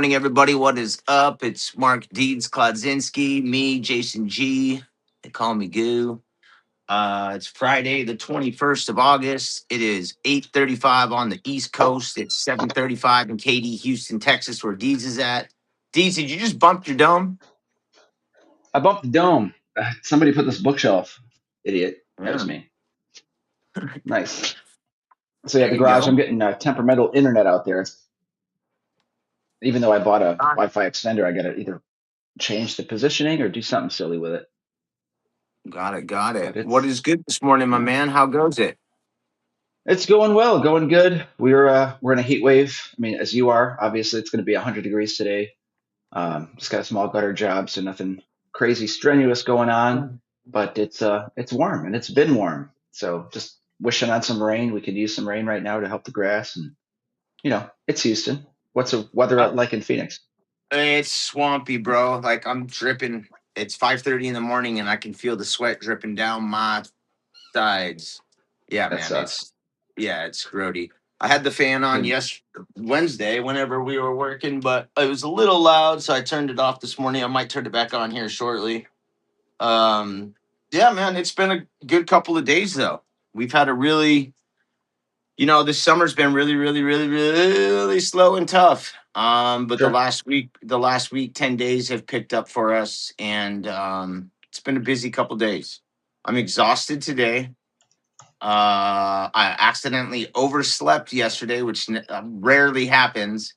morning, everybody. What is up? It's Mark Deeds Klodzinski, me, Jason G. They call me Goo. It's Friday, the 21st of August. It is 8:35 on the East Coast. It's 7:35 in Katy, Houston, Texas, where Deeds is at. Deeds, did you just bump your dome? I bumped the dome. Somebody put this bookshelf. Idiot. That was Yeah, me. Nice. So yeah, there the you garage. I'm go. getting temperamental internet out there. Even though I bought a Got Wi-Fi extender, I got to either change the positioning or do something silly with it. got it. But What it's is good this morning, my yeah, man? How goes it? it's going well, going good. We're in a heat wave. I mean, as you are, obviously, it's going to be 100 degrees today. Just got a small gutter job, so nothing crazy strenuous going on. But it's warm and it's been warm. So just wishing on some rain. We could use some rain right now to help the grass and it's Houston. What's the weather Uh, like in Phoenix? it's swampy, bro. Like I'm dripping. It's 5:30 in the morning, and I can feel the sweat dripping down my sides. Yeah, That man, sucks. it's grody. I had the fan on Good. Wednesday whenever we were working, but it was a little loud, so I turned it off this morning. I might turn it back on here shortly. Um, yeah, man, it's been a good couple of days though. We've had a really, this summer's been really, really, really, really slow and tough. But Sure. the last week, 10 days have picked up for us, and it's been a busy couple days. I'm exhausted today. I accidentally overslept yesterday, which rarely happens.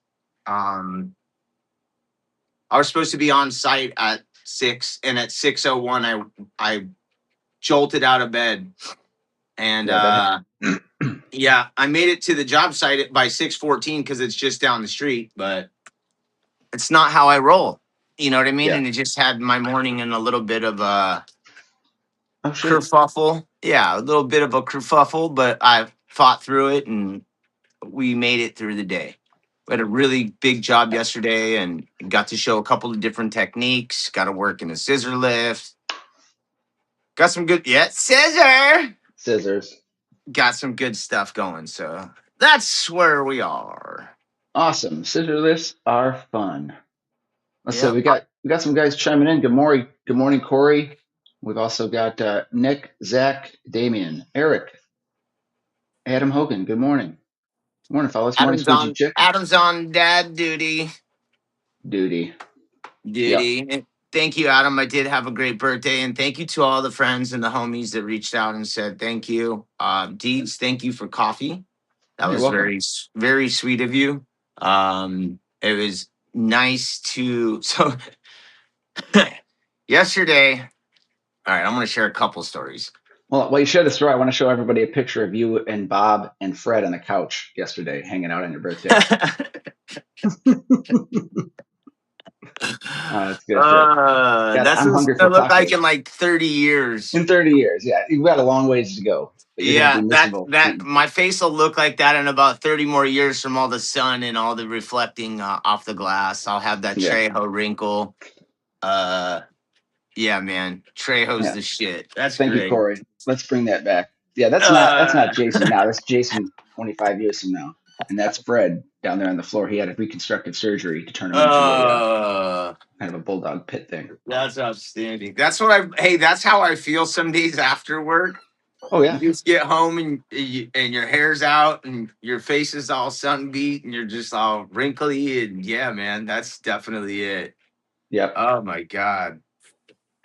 Um, I was supposed to be on site at 6, and at 6:01, I jolted out of bed, and Yeah, that. yeah, I made it to the job site by 6:14 because it's just down the street, but it's not how I roll. You know what I mean? Yeah. And it just had my morning in a little bit of a Oh shit. kerfuffle. Yeah, a little bit of a kerfuffle, but I fought through it and we made it through the day. We had a really big job yesterday and got to show a couple of different techniques. Got to work in a scissor lift. Got some good, yeah, scissor. Scissors. Got some good stuff going. So that's where we are. Awesome. Scissor lifts are fun. Let's see. Yeah. We got some guys chiming in. Good morning. Good morning, Corey. We've also got Nick, Zach, Damien, Eric, Adam Hogan. Good morning. Morning, fellas. Morning, Squeegee Chick. Adam's on dad duty. Duty. Yep. Duty. And thank you, Adam. I did have a great birthday, and thank you to all the friends and the homies that reached out and said thank you. Deeds, thank you for coffee. That You're was welcome. very sweet of you. It was nice to so yesterday. All right, I'm going to share a couple stories. Well, while you share the story, I want to show everybody a picture of you and Bob and Fred on the couch yesterday, hanging out on your birthday. It's good shit. Yeah, That's I'm what it's hungry for gonna look like tacos. in like 30 years. In 30 years, yeah, you've got a long ways to go, but you're going to Yeah, be missing that both that feet. my face will look like that in about 30 more years from all the sun and all the reflecting off the glass. I'll have that Yeah, Trejo wrinkle. Uh, yeah, man, Trejo's yeah. the shit. That's Thank you, great. Corey. Let's bring that back. Yeah, that's not Uh, Jason now. That's Jason 25 years from now, and that's Fred down there on the floor. He had a reconstructive surgery to turn him into a uh, kind of a bulldog pit thing. that's outstanding. That's what hey, that's how I feel some days after work. Oh You yeah, just get home and your hair's out and your face is all sunbeat and you're just all wrinkly and yeah, man, that's definitely it. yep. Oh my god,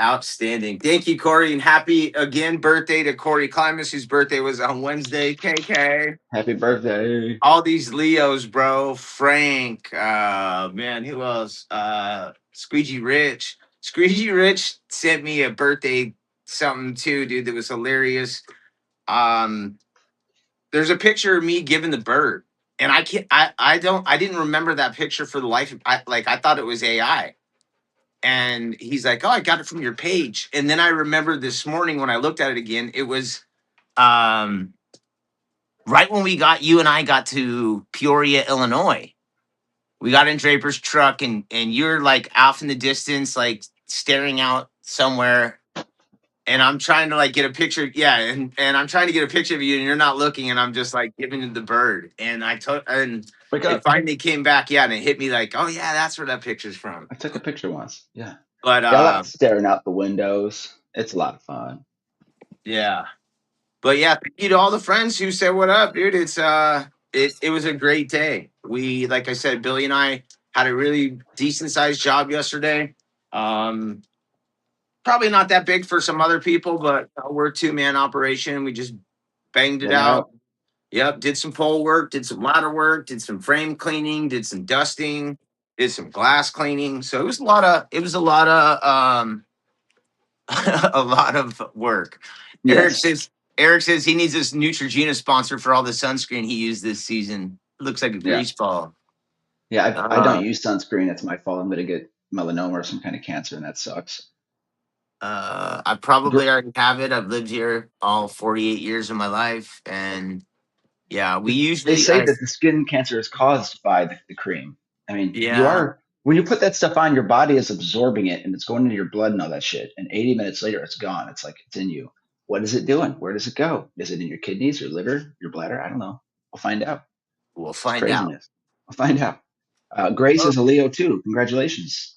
outstanding! Thank you, Corey, and happy again birthday to Corey Climas, whose birthday was on Wednesday. KK, Happy birthday. all these Leos, bro. Frank, man, who else? Squeegee Rich. Squeegee Rich sent me a birthday something too, dude. That was hilarious. Um, There's a picture of me giving the bird, and I can't. I didn't remember that picture for the life. I thought it was AI, and he's like, "Oh, I got it from your page." And then I remember this morning when I looked at it again, it was um, right when you and I got to Peoria, Illinois. We got in Draper's truck, and you're like off in the distance, like staring out somewhere, and I'm trying to like get a picture. Yeah, and I'm trying to get a picture of you, and you're not looking, and I'm just like giving you the bird. And I took, and Wake it up. finally came back. Yeah, and it hit me like, oh yeah, that's where that picture's from. I took a picture once. Yeah. But Yeah, I like staring out the windows. It's a lot of fun. yeah, but yeah, thank you to all the friends who said what up, dude. It was a great day. We, like I said, Billy and I had a really decent sized job yesterday. Um, Probably not that big for some other people, but we're a 2-man operation. We just banged it Getting out. out. Yep, did some pole work, did some ladder work, did some frame cleaning, did some dusting, did some glass cleaning. So it was a lot of a lot of work. Eric Yes. says Eric says he needs this Neutrogena sponsor for all the sunscreen he used this season. Looks like a Yeah. grease ball. Yeah. I don't Uh, use sunscreen. It's my fault. I'm going to get melanoma or some kind of cancer, and that sucks. I probably already have it. I've lived here all 48 years of my life, and yeah, we They usually, say that the skin cancer is caused by the cream. I mean, you yeah, are when you put that stuff on, your body is absorbing it and it's going into your blood and all that shit. And 80 minutes later, it's gone. It's like it's in you. What is it doing? Where does it go? Is it in your kidneys, your liver, your bladder? I don't know. We'll find out. we'll It's find out. craziness. We'll find out. Grace Oh, is a Leo too. Congratulations,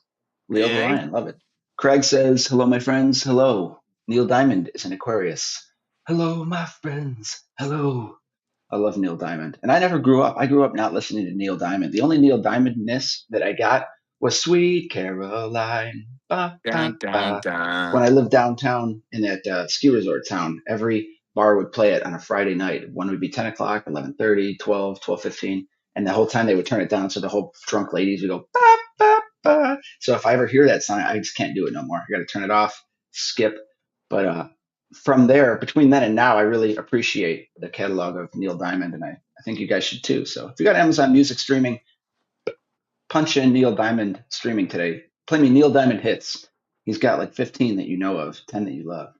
Leo the yay. Lion. Love it. Craig says, "Hello, my friends. Hello." Neil Diamond is an Aquarius. Hello, my friends. Hello. I love Neil Diamond. And I never grew up. I grew up not listening to Neil Diamond. The only Neil Diamondness that I got was Sweet Caroline. Ba, Dun, ba, dun, ba. When dun. I lived downtown in that ski resort town, every bar would play it on a Friday night. One would be 10 o'clock, 11:30, 12, 12:15. And the whole time they would turn it down. So the whole drunk ladies would go, ba, ba, ba. So if I ever hear that song, I just can't do it no more. I got to turn it off, skip. But from there, between then and now, I really appreciate the catalog of Neil Diamond, and I think you guys should too. So if you got Amazon Music streaming, punch in Neil Diamond streaming today. Play me Neil Diamond hits. He's got like 15 that you know of, 10 that you love.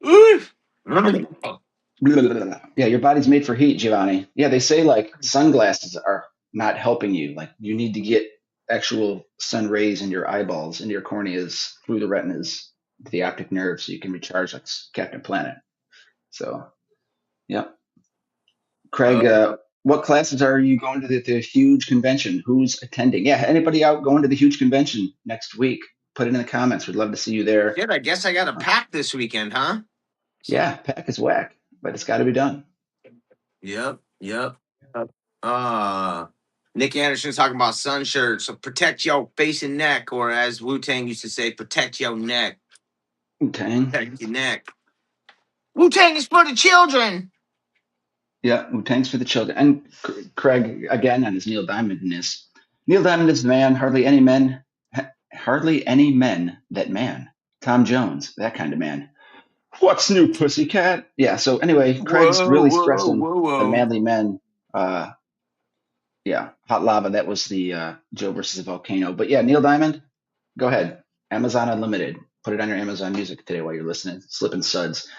Oof. Blah, blah, blah, blah. Yeah, your body's made for heat, Giovanni. Yeah, they say like sunglasses are not helping you. Like you need to get actual sun rays in your eyeballs, into your corneas, through the retinas, to the optic nerve, so you can recharge like Captain Planet. So, yeah. Craig, Oh, what classes are you going to the huge convention? Who's attending? Yeah, anybody out going to the huge convention next week? Put it in the comments. We'd love to see you there. shit, I guess I got a Uh, pack this weekend, huh? yeah, pack is whack, but it's got to be done. Yep, yep. Uh, Nick Anderson's talking about sun shirts. So protect your face and neck, or as Wu Tang used to say, protect your neck. Wu-Tang. Protect your neck. Wu Tang is for the children. Yeah, Wu-Tang's for the children. And Craig, again, on his Neil Diamond-ness. Neil Diamond is the man. Hardly any men that man. Tom Jones, that kind of man. What's new, pussycat? Yeah, so anyway, Craig's Whoa, really whoa, stressing whoa, the whoa. manly men. Yeah, Hot Lava. That was the Joe versus the volcano. But yeah, Neil Diamond, go ahead. Amazon Unlimited. Put it on your Amazon Music today while you're listening. Slipping suds.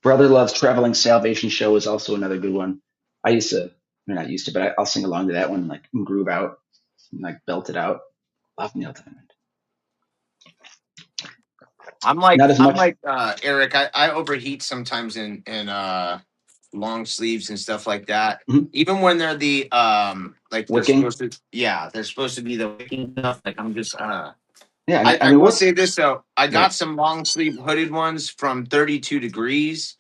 Brother Loves Traveling Salvation Show is also another good one. I used to, or not used to, but I'll sing along to that one, like and groove out, and like belt it out. Love Neil Diamond. Not as I'm much like Eric. I overheat sometimes in long sleeves and stuff like that. mhm, Even when they're the like they're wicking. supposed to, yeah, they're supposed to be the wicking stuff. Like I'm just Yeah, I I mean, will what's say this though. I good? got some long sleeve hooded ones from 32 degrees,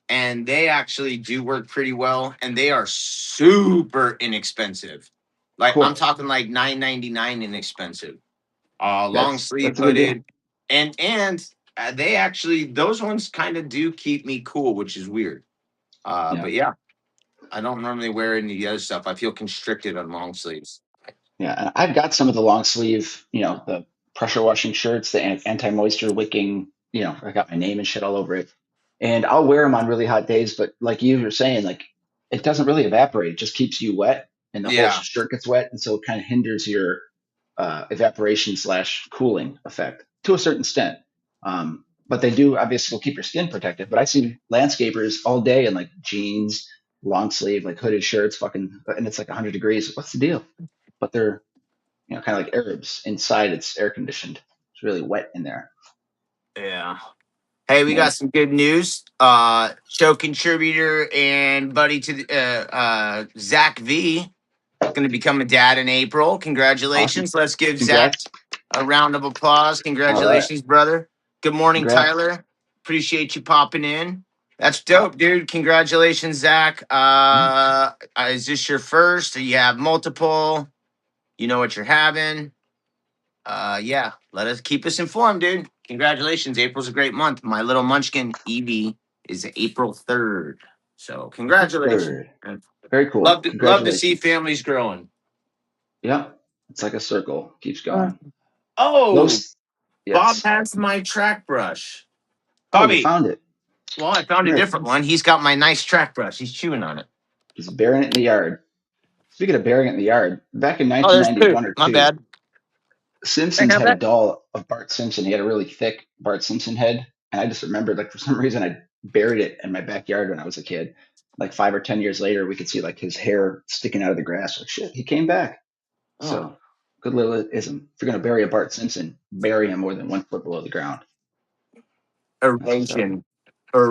and they actually do work pretty well, and they are super inexpensive. Like I'm Cool. talking like 9.99 inexpensive. Long sleeve That's a good deal. hooded, and they actually those ones kind of do keep me cool, which is weird. Yeah. But yeah, I don't normally wear any of the other stuff. I feel constricted on long sleeves. Yeah, and I've got some of the long sleeve, the pressure washing shirts, the anti moisture wicking. I got my name and shit all over it, and I'll wear them on really hot days. But like you were saying, like it doesn't really evaporate; it just keeps you wet, and the whole Yeah, shirt gets wet, and so it kind of hinders your evaporation slash cooling effect to a certain extent. But they do obviously will keep your skin protected. But I see landscapers all day in like jeans, long sleeve, like hooded shirts, fucking, and it's like 100 degrees. What's the deal? But they're kind of like Arabs. Inside, it's air conditioned. It's really wet in there. yeah. Hey, we got Nice. some good news. Show contributor and buddy to the Zach V going to become a dad in April. Awesome. Congratulations. Let's give Zach Congrats. a round of applause. All right. Congratulations, brother. Good morning, Congrats. Tyler. Appreciate you popping in. That's Uh, dope, dude. Congratulations, Zach. yeah. Is this your first? Or you have multiple? You know what you're having? Yeah, let us keep us informed, dude. Congratulations. April's a great month. My little munchkin Evie is April 3rd. So April congratulations. 3rd. Man. Very cool. Love to see Congratulations. families growing. Yeah. It's like a circle. Keeps Uh, going. Oh, Los. Bob Yes. has my track brush. Oh, you Bobby, found it. well, I found Come a here. different one. He's got my nice track brush. He's chewing on it. He's burying it in the yard. Speaking of burying it in the yard, back in Oh, there's poop. 1991 or My two, bad. Can I Simpsons have had a that? doll of Bart Simpson. He had a really thick Bart Simpson head. And I just remembered, like, for some reason, I buried it in my backyard when I was a kid. Like 5 or 10 years later, we could see like his hair sticking out of the grass. Like, shit, he came back. Oh, So, good little ism. If you're going to bury a Bart Simpson, bury him more than 1 foot below the ground. That's what's up. erosion.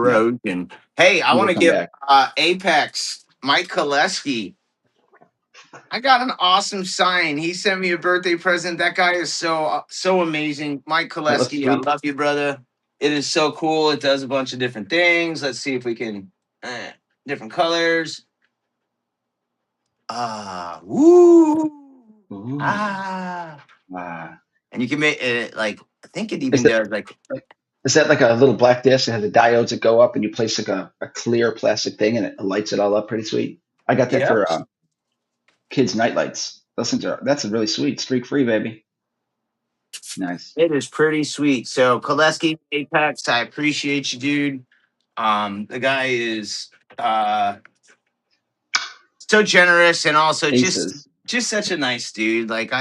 Yeah, Erosion. Hey, I he want will to come give back. Apex Mike Koleski. I got an awesome sign. He sent me a birthday present. That guy is so amazing. Mike That looks Koleski, I sweet. love you, brother. It is so cool. It does a bunch of different things. Let's see if we can uh, different colors. Woo. Ooh. Ah. Wow. And you can make it like I think it Is even that, does like is that like a little black disc that has the diodes that go up and you place like a clear plastic thing and it lights it all up pretty sweet? I got that yep. for kids' nightlights. Those things are, that's a really sweet. Streak free, baby. Nice. It is pretty sweet. So Koleski Apex, I appreciate you, dude. The guy is uh so generous and also Aces. just such a nice dude. Like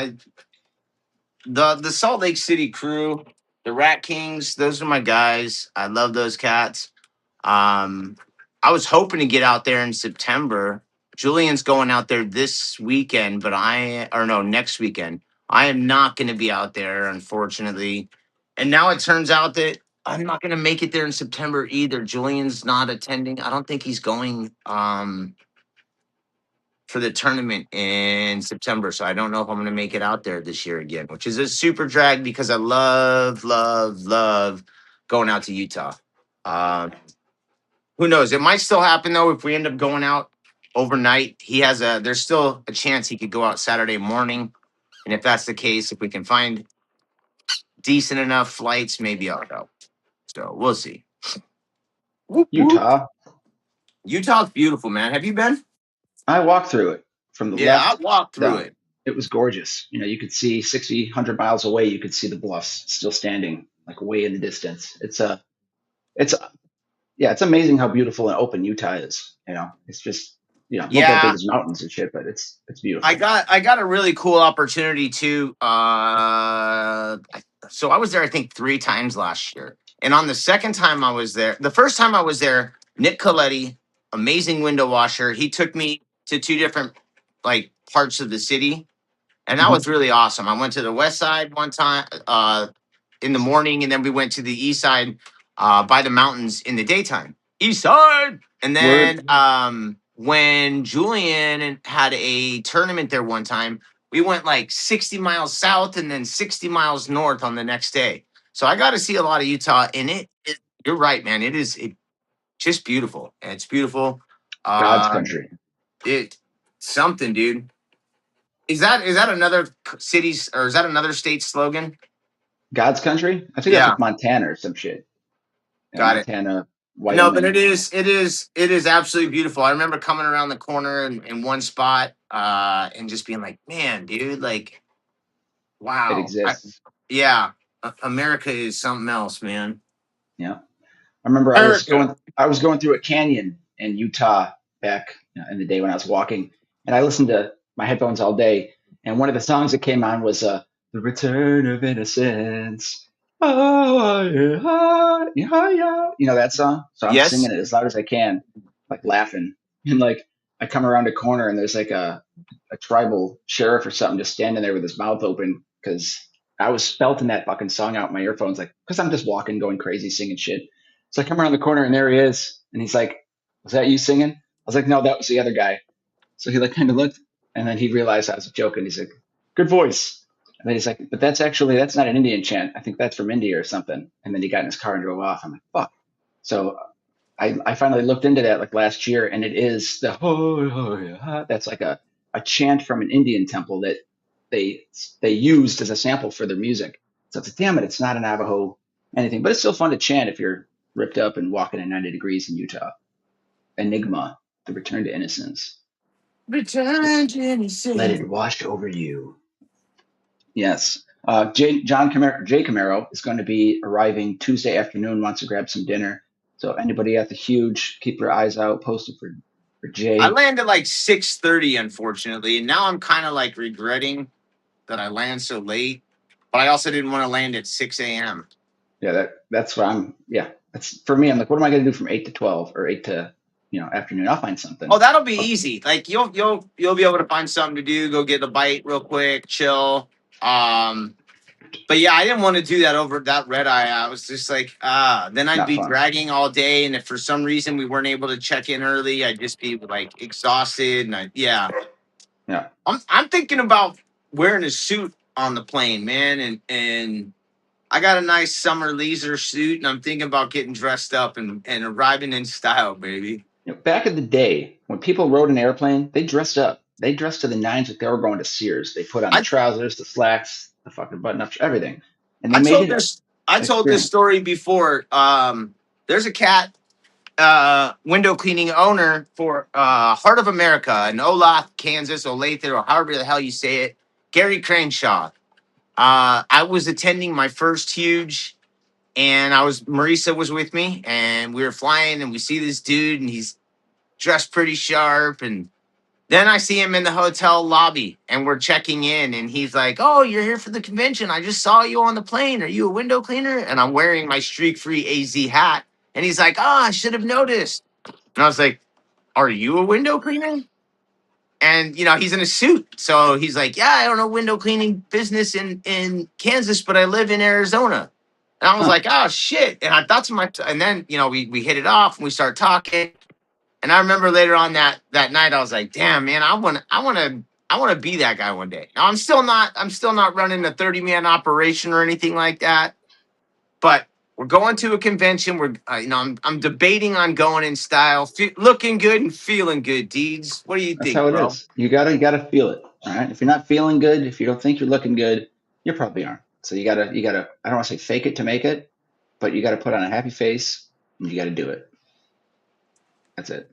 the Salt Lake City crew, the Rat Kings, those are my guys. I love those cats. Um I was hoping to get out there in September. Julian's going out there this weekend, but I or no, next weekend. I am not going to be out there unfortunately. And now it turns out that I'm not going to make it there in September either. Julian's not attending. I don't think he's going for the tournament in September. So I don't know if I'm going to make it out there this year again, which is a super drag because I love going out to Utah. Um, who knows? It might still happen though if we end up going out overnight. There's still a chance he could go out Saturday morning. And if that's the case, if we can find decent enough flights, maybe I'll go. So we'll see. Whoop, whoop. Utah. Utah's beautiful, man. Have you been? I walked through it from the Yeah, I left walked through down. it. It was gorgeous. You know, you could see 60, 100 miles away, you could see the bluffs still standing like way in the distance. It's, yeah, it's amazing how beautiful and open Utah is. You know, it's just, not that big Yeah, as mountains and shit, but it's I beautiful. got I got a really cool opportunity too. So I was there I think 3 times last year, and on the second time I was there, the first time I was there, Nick Coletti, amazing window washer, he took me to two different like parts of the city, and that Hmm. was really awesome. I went to the west side one time in the morning, and then we went to the east side by the mountains in the daytime. East side, and Word. then when Julian had a tournament there one time, we went like 60 miles south and then 60 miles north on the next day. So I got to see a lot of Utah, and you're right, man. It just beautiful. And it's beautiful. God's Uh, country. it something, dude. Is that another city's or is that another state's slogan? God's country? I think that's Yeah, like Montana or some shit. Yeah, got it. Montana, No, but it Wyoming. is it is it is absolutely beautiful. I remember coming around the corner in one spot and just being like, man, dude, like It wow. exists. Yeah, America is something else, man. Yeah. I remember America. I was going through a canyon in Utah back in the day when I was walking, and I listened to my headphones all day. And one of the songs that came on was "The Return of Innocence." Oh, yeah, yeah, yeah. You know that song? So I'm Yes. singing it as loud as I can, like laughing. And like I come around a corner and there's like a tribal sheriff or something just standing there with his mouth open because I was belting that fucking song out in my earphones, like because I'm just walking, going crazy, singing shit. So I come around the corner and there he is, and he's like, "Was that you singing?" I was like, "No, that was the other guy." So he like kind of looked, and then he realized I was joking. He's like, "Good voice." And then he's like, "But that's not an Indian chant. I think that's from India or something." And then he got in his car and drove off. I'm like, "Fuck." So I finally looked into that like last year, and it is the ho ho ya. That's like a chant from an Indian temple that they they used as a sample for their music. So it's like, damn it, it's not a Navajo anything, but it's still fun to chant if you're ripped up and walking at 90 degrees in Utah. Enigma, the return to innocence. Return to Let innocence. it wash over you. Yes. Jay Camaro is going to be arriving Tuesday afternoon. Wants to grab some dinner. So anybody at the huge, keep your eyes out, posted for I Jay. landed like 6:30, unfortunately, and now I'm kind of like regretting that I land so late. But I also didn't want to land at 6 a.m. Yeah, that's what I'm. Yeah, that's for me. I'm like, what am I going to do from 8 to 12 or 8 to afternoon? I'll find Oh, something. that'll be Oh, easy. Like you'll be able to find something to do. Go get a bite real quick, chill. Um, but yeah, I didn't want to do that over that red eye. I was just like, then I'd not be fun. dragging all day, and if for some reason we weren't able to check in early, I'd just be like exhausted. And yeah, Yeah, I'm thinking about wearing a suit on the plane, man, and I got a nice summer leisure suit, and I'm thinking about getting dressed up and arriving in style, baby. back in the day when people rode an airplane, they dressed up. They dressed to the nines like they were going to Sears. They put on the I trousers, the slacks, the fucking button up, everything, and they I made told it this I an told this experience. story before. There's a cat window cleaning owner for Heart of America in Olathe, Kansas, Olathe, or however the hell you say it. Gary Crenshaw. I was attending my first huge, and Marisa was with me, and we were flying, and we see this dude, and he's dressed pretty sharp, and then I see him in the hotel lobby and we're checking in and he's like, "Oh, you're here for the convention. I just saw you on the plane. Are you a window cleaner?" And I'm wearing my streak free AZ hat. And he's like, "Oh, I should have noticed." And I was like, "Are you a window cleaner?" And he's in a suit. So he's like, "Yeah, I own a window cleaning business in Kansas, but I live in Arizona." And I was Huh? like, "Oh shit." And I thought to myself, and then we hit it off and we started talking. And I remember later on that night, I was like, "Damn, man, I want to be that guy one day." Now I'm still not running a 30-man operation or anything like that. But we're going to a convention. I'm debating on going in style, looking good and feeling good. Deeds, what do you That's think, how it bro? is. You gotta feel it. All right. If you're not feeling good, if you don't think you're looking good, you probably aren't. So you gotta. I don't want to say fake it to make it, but you gotta put on a happy face and you gotta do it. That's it.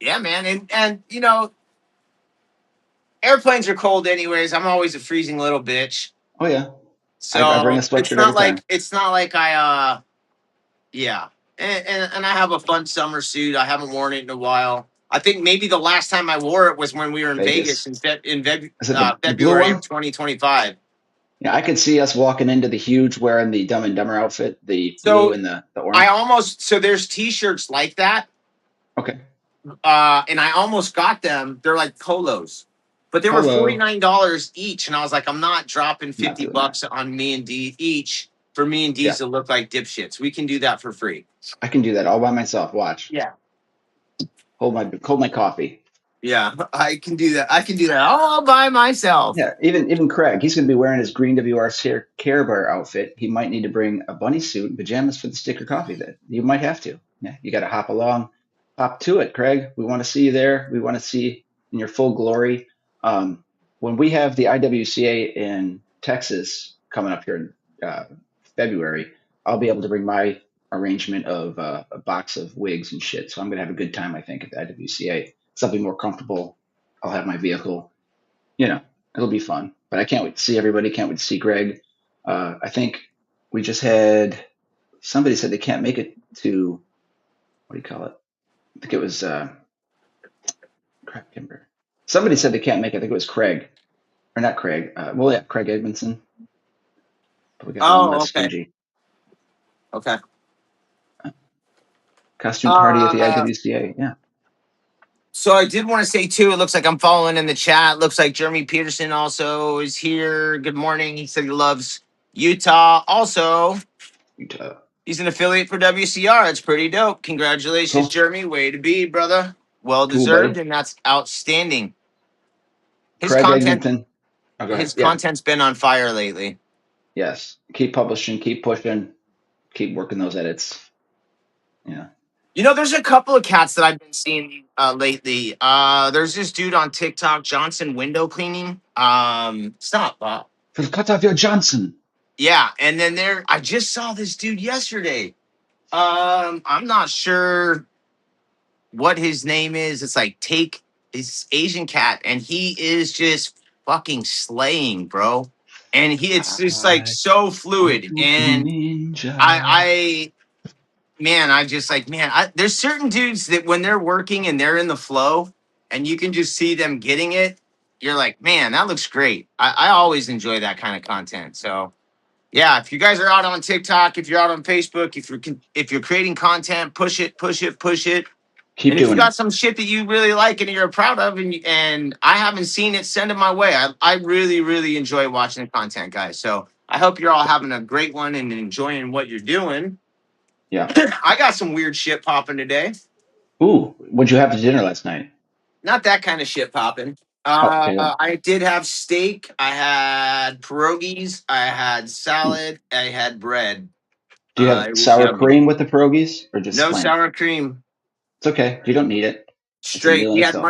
Yeah, man, and airplanes are cold anyways. I'm always a freezing little bitch, Oh yeah. I bring a so it's sweatshirt every not time. like it's not like I. Yeah, and I have a fun summer suit. I haven't worn it in a while. I think maybe the last time I wore it was when we were in Vegas Vegas. Is it the blue February of one? 2025. Yeah, I could see us walking into the huge wearing the Dumb and Dumber outfit, the blue So and the orange. there's T-shirts like that, Okay. and I almost got them. They're like polos, but they were Polo. $49 each, and I was like, I'm not dropping Not fifty doing that. bucks on me and D each for me and D's Yeah, to look like dipshits. We can do that for free. I can do that all by myself. Watch. Yeah. Hold my coffee. Yeah, I can do that. I can do that all by myself. Yeah, even Craig, he's going to be wearing his green WRC Care Bear outfit. He might need to bring a bunny suit and pajamas for the sticker coffee. That you might have to. Yeah, you got to hop along, hop to it, Craig. We want to see you there. We want to see in your full glory. Um, when we have the IWCA in Texas coming up here in February, I'll be able to bring my arrangement of a box of wigs and shit. So I'm going to have a good time, I think, at the IWCA. Something more comfortable. I'll have my vehicle, you know, it'll be fun. But I can't wait to see everybody. Can't wait to see Greg. I think we just had somebody said they can't make it to what do you call it? I think it was crap Kimber. Somebody said they can't make it. I think it was Craig or not Craig. Well, yeah, Craig Edmondson. But we got one Oh, less okay. squeegee. Okay. Costume party at the Uh, IWCA. Yeah, so I did want to say too, it looks like I'm following in the chat. Looks like Jeremy Peterson also is here. Good morning. He said he loves Utah. Also, Utah. He's an affiliate for WCR. That's pretty dope. Congratulations, Cool. Jeremy. Way to be, brother. Well Cool, deserved, buddy. and that's outstanding. His Craig content, Eglinton. Oh, go ahead. his Yeah. content's been on fire lately. Yes. Keep publishing. Keep pushing. Keep working those edits. Yeah. You know, there's a couple of cats that I've been seeing lately. There's this dude on TikTok, Johnson Window Cleaning. Stop. Cut off your Johnson. Yeah, and then I just saw this dude yesterday. I'm not sure what his name is. It's like Take his Asian cat, and he is just fucking slaying, bro. And it's just like I so want fluid. to be And ninja. I man, I just like, man, there's certain dudes that when they're working and they're in the flow and you can just see them getting it, you're like, man, that looks great. I always enjoy that kind of content. So yeah, if you guys are out on TikTok, if you're out on Facebook, if you're creating content, push it, push it, push it. Keep And if you doing it. got some shit that you really like and you're proud of, and I haven't seen it, send it my way. I really, really enjoy watching the content, guys. So I hope you're all having a great one and enjoying what you're doing. Yeah. I got some weird shit popping today. Ooh, what'd you have for dinner last night? Not that kind of shit popping. Oh, okay. Good. I did have steak. I had pierogies. I had Hmm. salad. I had bread. Do you have It was sour yummy. cream with the pierogies or just No plain? sour cream. It's okay. You don't need it. It's a Straight. meal in We had itself.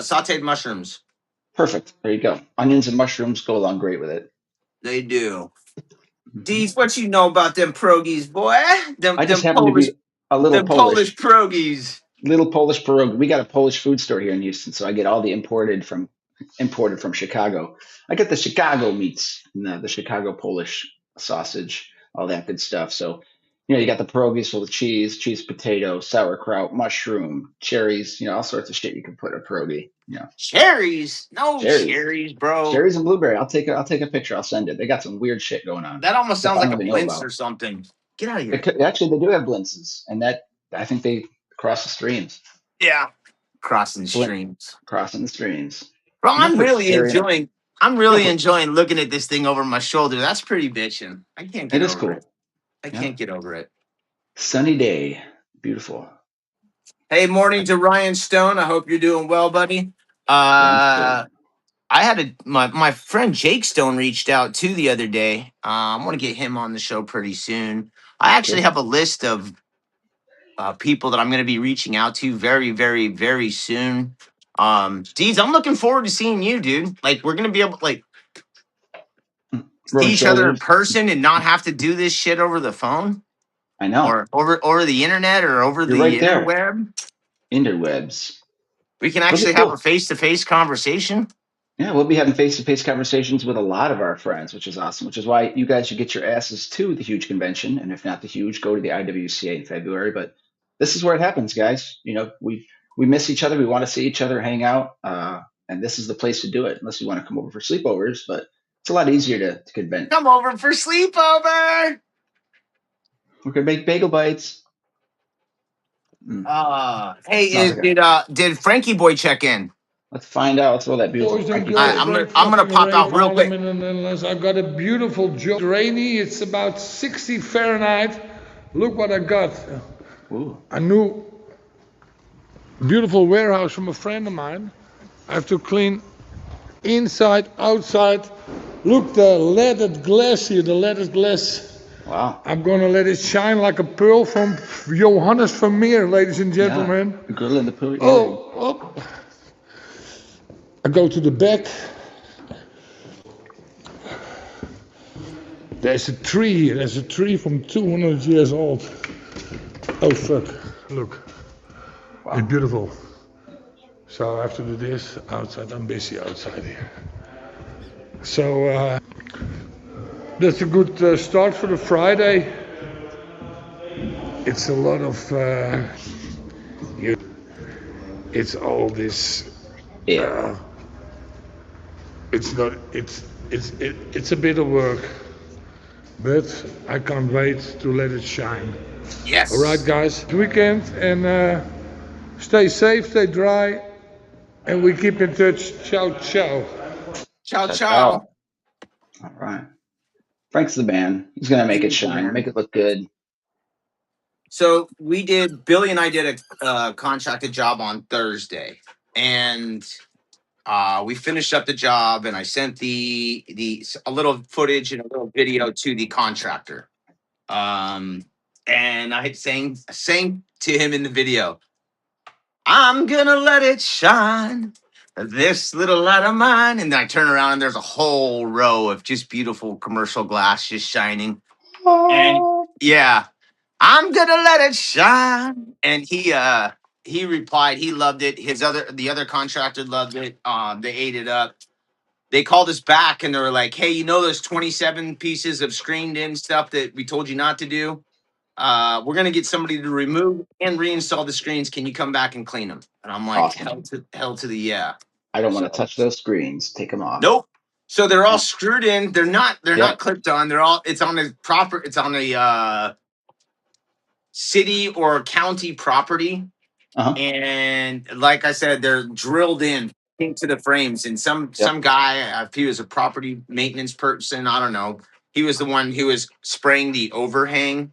sautéed mushrooms. Perfect. There you go. Onions and mushrooms go along great with it. They do. Hmm. Deez, what you know about them pierogies, boy? Them I just them happen to Polish be a little them Polish Polish. pierogies. Little Polish pierogi. We got a Polish food store here in Houston, so I get all the imported from Chicago. I get the Chicago meats and the Chicago Polish sausage, all that good stuff. So, you got the pierogies full of cheese, cheese potato, sauerkraut, mushroom, cherries, all sorts of shit you can put in a pierogi. Cherries? No Cherries, cherries, bro. cherries and blueberry. I'll take a picture. I'll send it. They got some weird shit going on That almost stuff sounds I like don't a even know blintz about. or something. Get out of here. Actually, they do have blintzes, and that I think they cross the streams. Yeah. Crossing Blint streams. crossing the streams. Bro, You don't put cherry in it. I'm You don't really put. enjoying looking at this thing over my shoulder. That's pretty bitching. I can't It get is over it. cool. I Yeah. can't get over it. Sunny day. Beautiful. Hey, morning to Ryan Stone. I hope you're doing well, buddy. Thanks, sir. I had my friend Jake Stone reached out too the other day. I want to get him on the show pretty soon. I actually Cool. have a list of people that I'm going to be reaching out to very, very, very soon. Deeds, I'm looking forward to seeing you, dude. Like we're going to be able to like see Rubbing each other in shoulders. person and not have to do this shit over the phone I know. or over the internet or over You're the right there. interweb. Interwebs. We can It'll be actually have a cool. face to face conversation. Yeah, we'll be having face-to-face conversations with a lot of our friends, which is awesome. Which is why you guys should get your asses to the huge convention, and if not the huge, go to the IWCA in February. But this is where it happens, guys. We miss each other. We want to see each other, hang out, and this is the place to do it. Unless you want to come over for sleepovers, but it's a lot easier to convent. Come over for sleepover. We could make bagel bites. Hey, Smells like a. did Frankie Boy check in? Let's find out. Let's roll that beautiful Boys and Frankie girls, boy. don't I'm gonna fucking pop rave out real all them quick. in the Netherlands. I've got a beautiful job. It's rainy, it's about 60 Fahrenheit. Look what I got. Ooh, A new beautiful warehouse from a friend of mine. I have to clean inside, outside. Look, the leaded glass here, the leaded glass. wow. I'm gonna let it shine like a pearl from Johannes Vermeer, ladies and Yeah, gentlemen. the girl in the pool. Yeah. Oh. I go to the back. There's a tree here. There's a tree from 200 years old. Oh fuck! Look, it's beautiful. So I have to do this outside. I'm busy outside here. So that's a good start for the Friday. It's a lot of. It's all this. Yeah. It's not. It's a bit of work, but I can't wait to let it shine. Yes. All right, guys. Weekend and stay safe, stay dry, and we keep in touch. Ciao, ciao. Ciao, Ciao, ciao. ciao. All right. Frank's the man. He's gonna make it He's the shine, make man. it look good. So we did. Billy and I did a contracted job on Thursday, and we finished up the job. And I sent the a little footage and a little video to the contractor. Um, and I sang to him in the video. I'm gonna let it shine, this little light of mine. And then I turn around and there's a whole row of just beautiful commercial glass just shining. And Oh, yeah, I'm gonna let it shine. And he replied he loved it. The other contractor loved it. They ate it up. They called us back and they were like, hey, you know those 27 pieces of screened in stuff that we told you not to do? We're gonna get somebody to remove and reinstall the screens. Can you come back and clean them? And I'm like, awesome. hell to the yeah. I don't want to So touch those screens. Take them off. nope. So they're all Yeah. screwed in. They're not Yep. clipped on. They're all it's on a proper it's on a city or county property. Uh-huh. And like I said, they're drilled in into the frames. And some Yep. guy, if he was a property maintenance person, I don't know. He was the one who was spraying the overhang,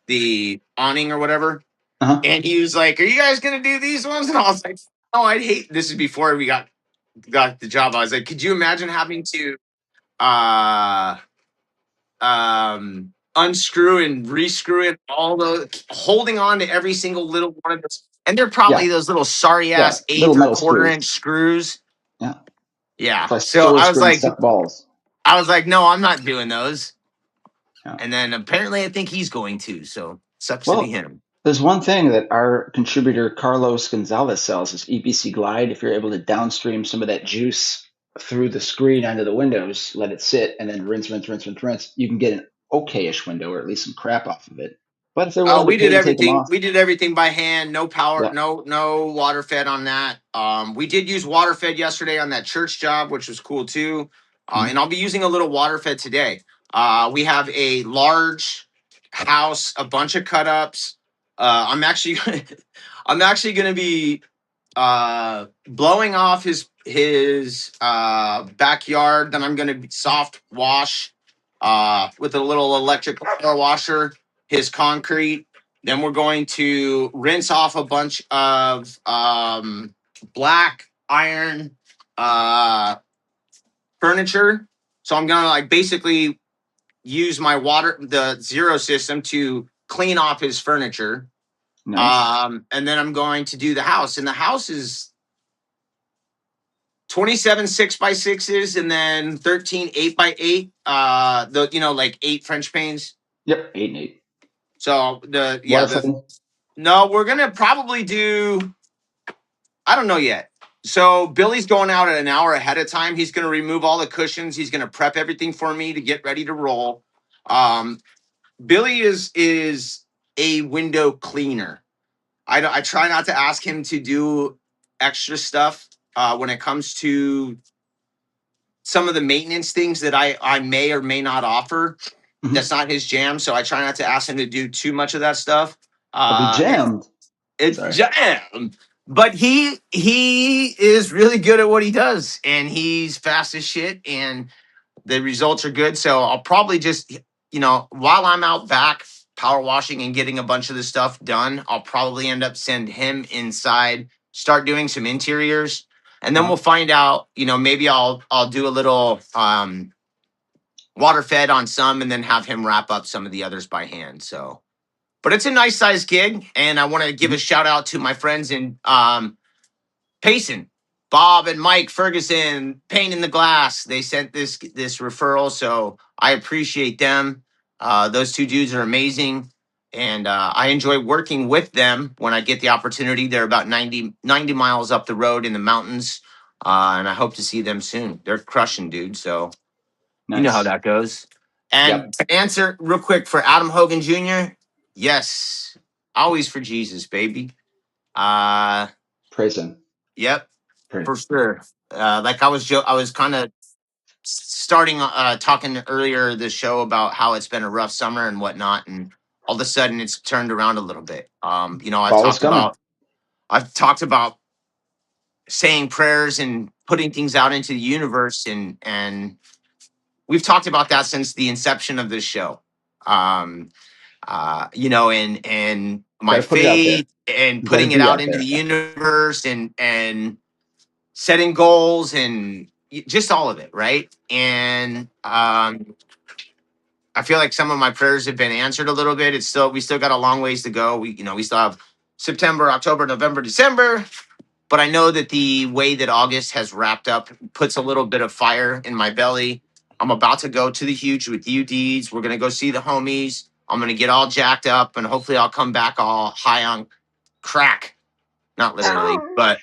the awning or whatever. Uh-huh. And he was like, "Are you guys gonna do these ones?" And I was like, "Oh, I'd hate." This is before we got the job. I was like, "Could you imagine having to uh unscrew and rescrew it, all the holding on to every single little one of those, and they're Yeah. probably those little sorry Yeah. ass Little eighth or metal quarter screws. inch screws." Yeah. Yeah, So I so solo screw and suck balls. no, I'm not doing those. Yeah. And then apparently I think he's going to, so sucks to be Well, him. there's one thing that our contributor Carlos Gonzalez sells is EBC Glide. If you're able to downstream some of that juice through the screen onto the windows, let it sit, and then rinse, rinse, rinse, rinse, rinse, you can get an okay-ish window or at least some crap off of it. But if they're willing to We pay did to take them everything. off, We did everything by hand. No power. yeah. No water fed on that. We did use water fed yesterday on that church job, which was cool too. Mhm. And I'll be using a little water fed today. We have a large house, a bunch of cut ups. I'm actually, I'm actually going to be blowing off his backyard. Then I'm going to soft wash with a little electric power washer his concrete. Then we're going to rinse off a bunch of black iron uh, furniture. So I'm gonna like basically use the zero system to clean off his furniture. Nice. And then I'm going to do the house, and the house is 27 6x6s and then 13 8x8. Like 8 French panes. Yep, 8 and 8. So Water fed. no, we're gonna probably do. I don't know yet. So Billy's going out at an hour ahead of time. He's gonna remove all the cushions. He's gonna prep everything for me to get ready to roll. Um, Billy is a window cleaner. I try not to ask him to do extra stuff when it comes to some of the maintenance things that I may or may not offer. Mhm. That's not his jam, so I try not to ask him to do too much of that stuff. I'll be And jammed. it's Sorry. jam, but he is really good at what he does, and he's fast as shit, and the results are good. So I'll probably just while I'm out back power washing and getting a bunch of the stuff done, I'll probably end up send him inside, start doing some interiors, and then Uh-huh. we'll find out. Maybe I'll do a little water fed on some, and then have him wrap up some of the others by hand. So, but it's a nice sized gig, and I want to give a Mhm. shout out to my friends in Payson, Bob and Mike Ferguson, Pain in the Glass. They sent this referral, so I appreciate them. Those two dudes are amazing, and I enjoy working with them when I get the opportunity. They're about 90 miles up the road in the mountains, and I hope to see them soon. They're crushing, dude. So you know how Nice. that goes. Yep. And to answer real quick for Adam Hogan Jr., yes, always for Jesus, baby. Uh, Praise him. yep, for Praise. sure. Like I was kind of starting talking earlier this show about how it's been a rough summer and whatnot, and all of a sudden it's turned around a little bit. Fall is coming. I've talked about saying prayers and putting things out into the universe, and we've talked about that since the inception of this show. Um, and my Got to put it out there. faith and You got to putting it be out out into the there. universe and setting goals and just all of it, right? And I feel like some of my prayers have been answered a little bit. We still got a long ways to go. We still have September, October, November, December. But I know that the way that August has wrapped up puts a little bit of fire in my belly. I'm about to go to the huge with you deeds. We're gonna go see the homies. I'm gonna get all jacked up and hopefully I'll come back all high on crack. Not literally, but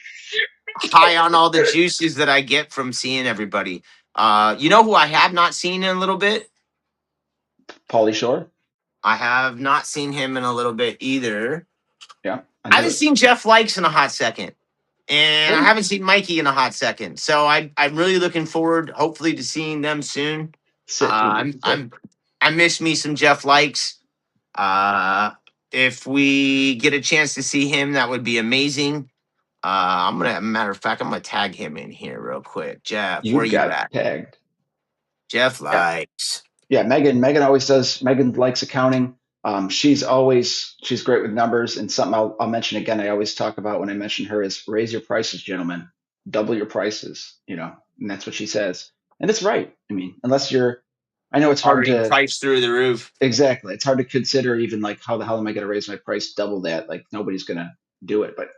high on all the juices that I get from seeing everybody. You know who I have not seen in a little bit? Pauly Shore. I have not seen him in a little bit either. Yeah, I I knew haven't it. seen Jeff Likes in a hot second. And I Hey, haven't seen Mikey in a hot second. So I'm really looking forward, hopefully, to seeing them soon. sick, dude. I'm Sick. I miss me some Jeff Likes. Uh, if we get a chance to see him, that would be amazing. Matter of fact, I'm gonna tag him in here real quick. Jeff, You where you got at? tagged. Jeff Yeah. Likes. Yeah, Megan always does. Megan likes accounting. She's great with numbers, and something I'll mention again. I always talk about when I mention her is raise your prices, gentlemen, double your prices. And that's what she says, and it's right. I mean, unless you're, I know it's hard Already to priced through the roof. exactly. It's hard to consider even like how the hell am I going to raise my price double that? Like nobody's going to do it. But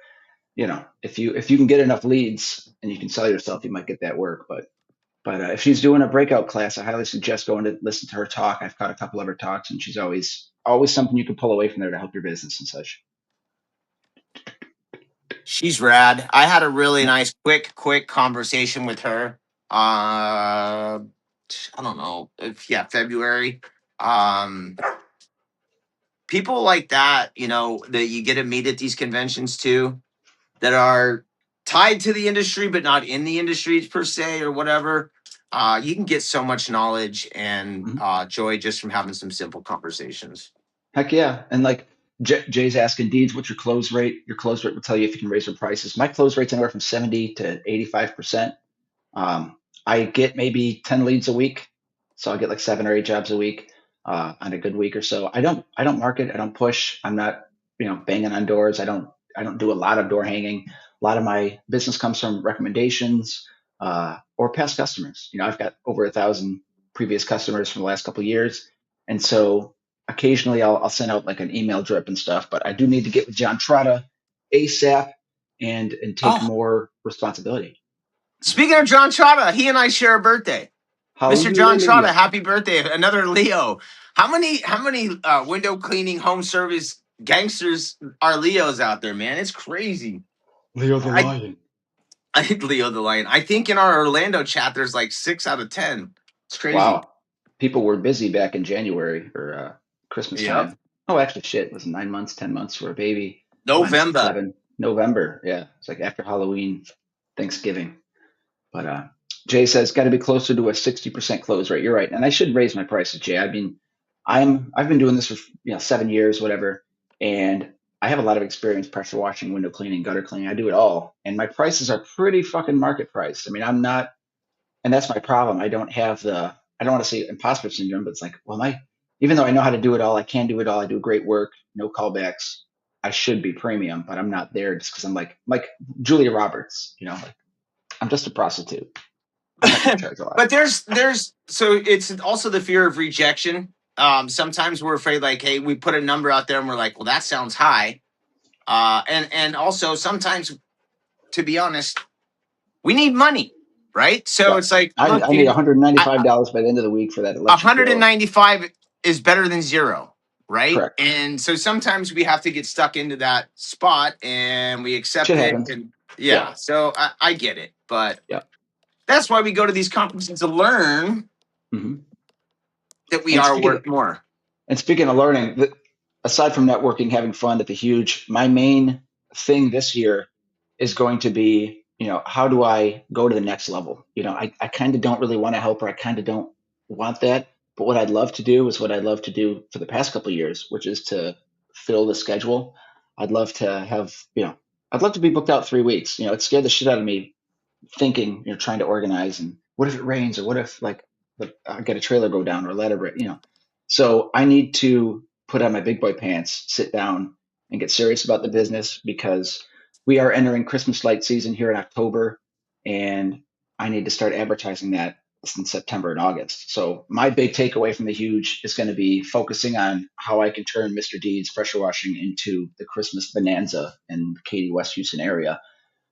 if you can get enough leads and you can sell yourself, you might get that work. But if she's doing a breakout class, I highly suggest going to listen to her talk. I've caught a couple of her talks, and she's always something you can pull away from there to help your business and such. She's rad. I had a really Yeah. nice, quick conversation with her. I don't know if yeah, February. Um, People like that, that you get to meet at these conventions too, that are tied to the industry but not in the industry per se or whatever. You can get so much knowledge and Mhm. joy just from having some simple conversations. Heck yeah. And like Jay's asking Deeds, what's your close rate? Your close rate will tell you if you can raise your prices. My close rate's anywhere from 70 to 85%. Um, I get maybe 10 leads a week. So I get like 7 or 8 jobs a week on a good week or so. I don't market. I don't push. I'm not, banging on doors. I don't do a lot of door hanging. A lot of my business comes from recommendations or past customers. I've got over 1,000 previous customers from the last couple of years. And so occasionally I'll send out like an email drip and stuff, but I do need to get with John Trotta ASAP and take Oh, more responsibility. speaking of John Trotta, he and I share a birthday. Mr. John Trotta, Hallelujah. happy birthday. Another Leo. How many window cleaning home service gangsters are Leos out there, man? It's crazy. Leo the I Lion. I think Leo the Lion. I think in our Orlando chat there's like 6 out of 10. It's crazy. Wow. People were busy back in January or Christmas Yep. time. Oh, actually, shit. It was 9 months, 10 months for a baby. Mine's November. 7. November. Yeah. It's like after Halloween, Thanksgiving. But Jay says got to be closer to a 60% close rate. You're right. And I should raise my prices, Jay. I mean, I've been doing this for 7 years, whatever, and I have a lot of experience pressure washing, window cleaning, gutter cleaning. I do it all, and my prices are pretty fucking market priced. I mean, I'm not, and that's my problem. I don't want to say imposter syndrome, but it's like, well, even though I know how to do it all, I can do it all. I do great work, no callbacks. I should be premium, but I'm not there just because I'm like Julia Roberts, like I'm just a prostitute. I'm not going to charge a lot. But there's so it's also the fear of rejection. Sometimes we're afraid like, hey, we put a number out there and we're like, well, that sounds high. And also sometimes, to be honest, we need money, right? So Yeah. it's like, I, look, I need dude, $195 by the end of the week for that electric bill. 195 is better than zero, right? Correct. And so sometimes we have to get stuck into that spot and we accept Shit it. happens. And Yeah. yeah, so I get it, but Yeah. that's why we go to these conferences to learn hmm that we And are speaking worth more. And speaking of learning, aside from networking, having fun at the huge, my main thing this year is going to be, how do I go to the next level? I kind of don't really want to help her. I kind of don't want that. But what I'd love to do is what I'd love to do for the past couple of years, which is to fill the schedule. I'd love to have, I'd love to be booked out 3 weeks. It scared the shit out of me thinking, trying to organize and what if it rains or what if like I get a trailer go down or let it, So I need to put on my big boy pants, sit down, and get serious about the business because we are entering Christmas light season here in October, and I need to start advertising that in September and August. So my big takeaway from the huge is going to be focusing on how I can turn Mr. Deed's pressure washing into the Christmas bonanza in the Katy, West Houston area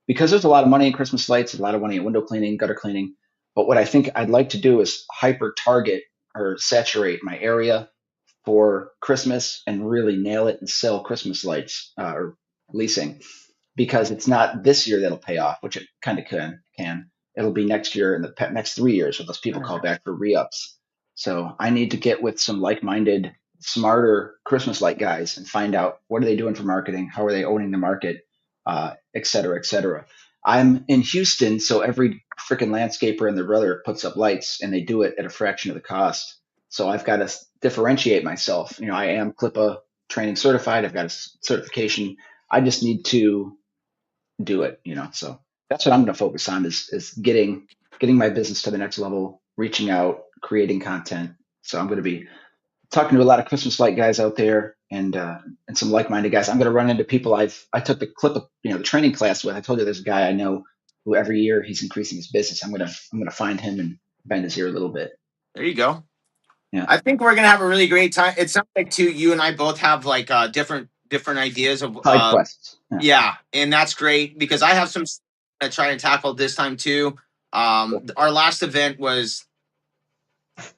because there's a lot of money in Christmas lights, a lot of money in window cleaning, gutter cleaning. But what I think I'd like to do is hyper target or saturate my area for Christmas and really nail it and sell Christmas lights or leasing because it's not this year that'll pay off, which it kind of can. It'll be next year and the next 3 years when those people call back for re-ups. So I need to get with some like-minded, smarter Christmas light guys and find out what are they doing for marketing, how are they owning the market, et cetera, et cetera. I'm in Houston, so every freaking landscaper and their brother puts up lights, and they do it at a fraction of the cost. So I've got to differentiate myself. I am CLIPA training certified. I've got a certification. I just need to do it. So that's what I'm going to focus on is getting my business to the next level, reaching out, creating content. So I'm going to be talking to a lot of Christmas light guys out there and some like-minded guys. I'm going to run into people I took the the training class with. I told you there's a guy I know who every year he's increasing his business. I'm gonna find him and bend his ear a little bit. There you go. Yeah. I think we're gonna have a really great time. It sounds like too you and I both have like different ideas of Side quests. Yeah. yeah, and that's great because I have some to try and tackle this time too. Our last event was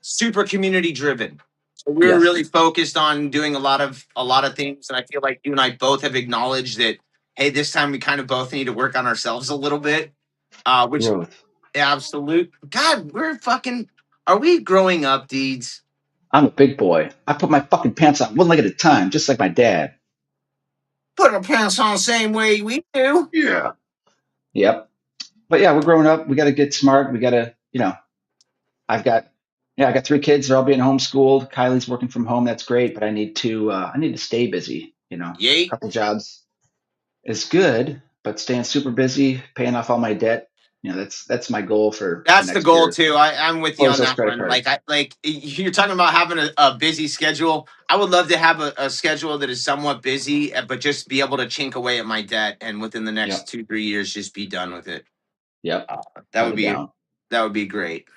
super community driven. So we were Yes. really focused on doing a lot of things, and I feel like you and I both have acknowledged that hey, this time we kind of both need to work on ourselves a little bit. Which Growth. absolute God, we're fucking. Are we growing up, Deeds? I'm a big boy. I put my fucking pants on one leg at a time, just like my dad. Put our pants on the same way we do. Yeah. Yep. But yeah, we're growing up. We got to get smart. We got to. I've got I got 3 kids. They're all being homeschooled. Kylie's working from home. That's great, but I need to stay busy. A Yay. couple jobs is good, but staying super busy, paying off all my debt. That's my goal for the That's the next goal year. too. I'm with you Close on those that credit one. cards. Like you're talking about having a busy schedule. I would love to have a schedule that is somewhat busy, but just be able to chink away at my debt, and within the next Yep. 2-3 years, just be done with it. Yep. That Without would a be doubt. that would be great.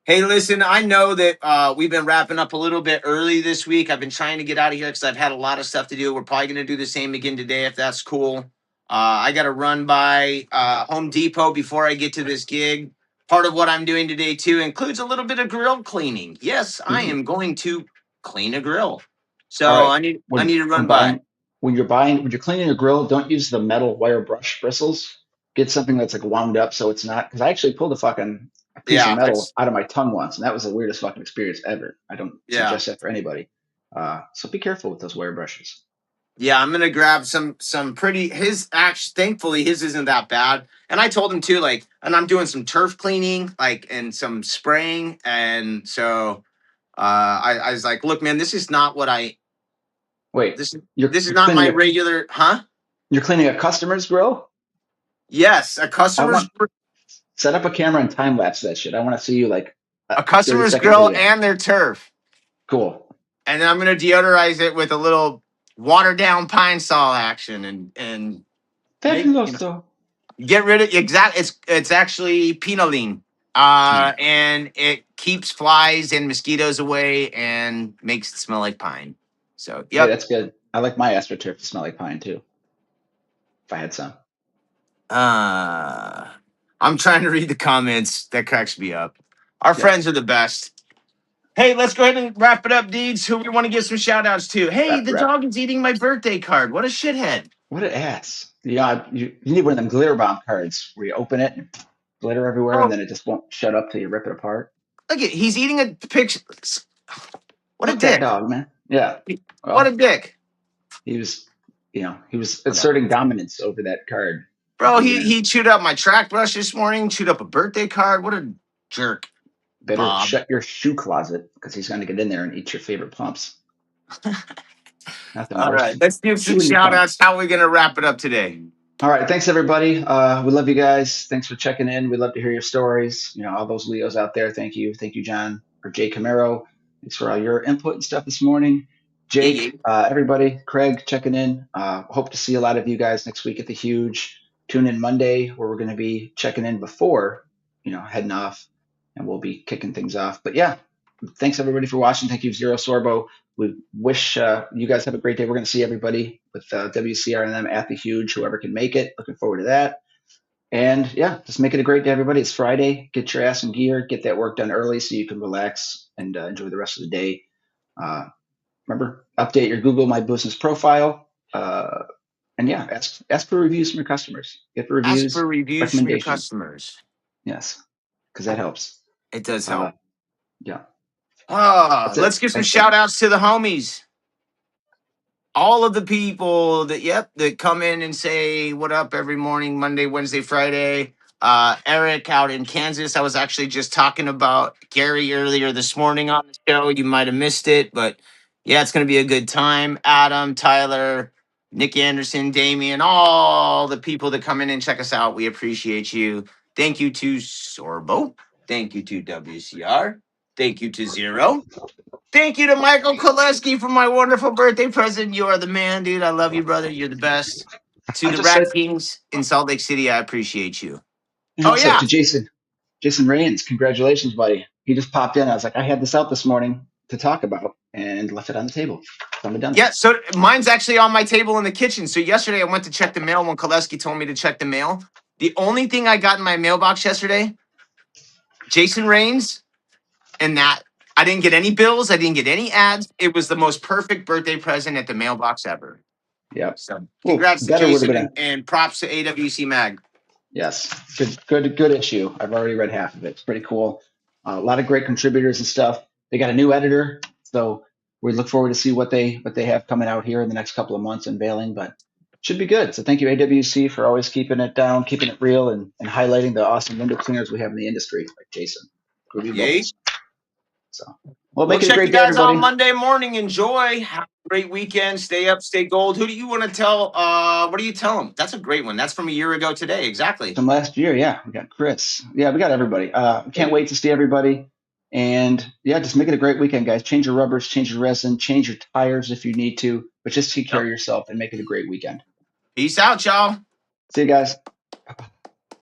Hey, listen, I know that we've been wrapping up a little bit early this week. I've been trying to get out of here because I've had a lot of stuff to do. We're probably going to do the same again today if that's cool. I got to run by Home Depot before I get to this gig. Part of what I'm doing today, too, includes a little bit of grill cleaning. Yes, I Mhm. am going to clean a grill. All So right. I When need to when run by. buying when you're cleaning a grill, don't use the metal wire brush bristles. Get something that's like wound up so it's not because I actually pulled a piece of Yeah, metal out of my tongue once, and that was the weirdest fucking experience ever. I don't yeah. suggest that for anybody. So be careful with those wire brushes. Yeah, I'm gonna grab some pretty his act thankfully his isn't that bad. And I told him too, like, and I'm doing some turf cleaning, like and some spraying. And so I was like, look, man, this is not what I Wait, this you're this is you're not my cleaning a regular you're cleaning a customer's grill? yes, I want set up a camera and time lapse that shit. I want to see you like a a 30 customer's second grill video. and their turf. Cool. And then I'm gonna deodorize it with a little watered down pine sol action and make Fabuloso. get rid of it's actually pinoline. And it keeps flies and mosquitoes away and makes it smell like pine. So Hey, yep. that's good. I like my astroturf to smell like pine too, if I had some. Uh I'm trying to read the comments. That cracks me up. Our Yep. friends are the best. Hey, let's go ahead and wrap it up, Deeds. Who we want to give some shout outs to? Hey, Wrap, the wrap. dog is eating my birthday card. What a shithead. What an ass. Yeah, you need one of them glitter bomb cards where you open it and glitter everywhere and Oh, then it just won't shut up till you rip it apart. look at he's eating a picture. What a Fuck that dick. dog, man. Yeah. What a Well, dick. he was, he was Whatever. asserting dominance over that card. Bro, He he chewed up my track brush this morning, chewed up a birthday card. What a jerk, better Bob. shut your shoe closet because he's going to get in there and eat your favorite pumps. Nothing All worse right, than let's give some chewing your shout pump. outs. How are we going to wrap it up today? All right. Thanks, everybody. We love you guys. Thanks for checking in. We love to hear your stories. All those Leos out there. Thank you. Thank you, John or Jay Camaro. Thanks for all your input and stuff this morning. Jake, everybody, Craig checking in. Hope to see a lot of you guys next week at the Huge. Tune in Monday where we're going to be checking in before, heading off, and we'll be kicking things off. But yeah, thanks everybody for watching. Thank you, Zero Sorbo. We wish you guys have a great day. We're going to see everybody with WCR and them at the Huge, whoever can make it. Looking forward to that. And yeah, just make it a great day, everybody. It's Friday. Get your ass in gear. Get that work done early so you can relax and enjoy the rest of the day. Remember, update your Google My Business profile. And yeah, ask for reviews from your customers. Get the Ask for reviews, reviews from your recommendations. customers. Yes, because that helps. It does help. Yeah. That's it. Let's give some Thanks, shout guys. outs to the homies. All of the people that come in and say what up every morning, Monday, Wednesday, Friday. Eric out in Kansas. I was actually just talking about Gary earlier this morning on the show. You might have missed it, but yeah, it's going to be a good time. Adam, Tyler, Nick Anderson, Damien, all the people that come in and check us out. We appreciate you. Thank you to Sorbo. Thank you to WCR. Thank you to Zero. Thank you to Michael Koleski for my wonderful birthday present. You are the man, dude. I love you, brother. You're the best. To I the just said, Rat Kings in Salt Lake City, I appreciate you. and Oh, also yeah. to Jason Rains, congratulations, buddy. He just popped in. I was like, I had this out this morning to talk about and left it on the table. So I'm done. Yeah, so mine's actually on my table in the kitchen. So yesterday I went to check the mail when Koleski told me to check the mail. The only thing I got in my mailbox yesterday, Jason Rains, and that I didn't get any bills. I didn't get any ads. It was the most perfect birthday present at the mailbox ever. Yep. So Well, congrats to better would have Jason been and props to AWC Mag. Yes, good issue. I've already read half of it. It's pretty cool. A lot of great contributors and stuff. They got a new editor, so we look forward to see what they have coming out here in the next couple of months unveiling. But should be good. So thank you AWC for always keeping it down, keeping it real, and highlighting the awesome window cleaners we have in the industry, like Jason, Groovy Yay. Bubbles. So well, We'll make it a check great you day, guys out everybody. Monday morning. Enjoy. Have a great weekend. Stay up, stay gold. Who do you want to tell? What do you tell them? That's a great one. That's from a year ago today. Exactly. From last year, yeah, we got Chris. Yeah, we got everybody. Can't Hey. wait to see everybody. And yeah, just make it a great weekend, guys. Change your rubbers, change your resin, change your tires if you need to, but just take care Yep. of yourself and make it a great weekend. Peace out, y'all. See you guys.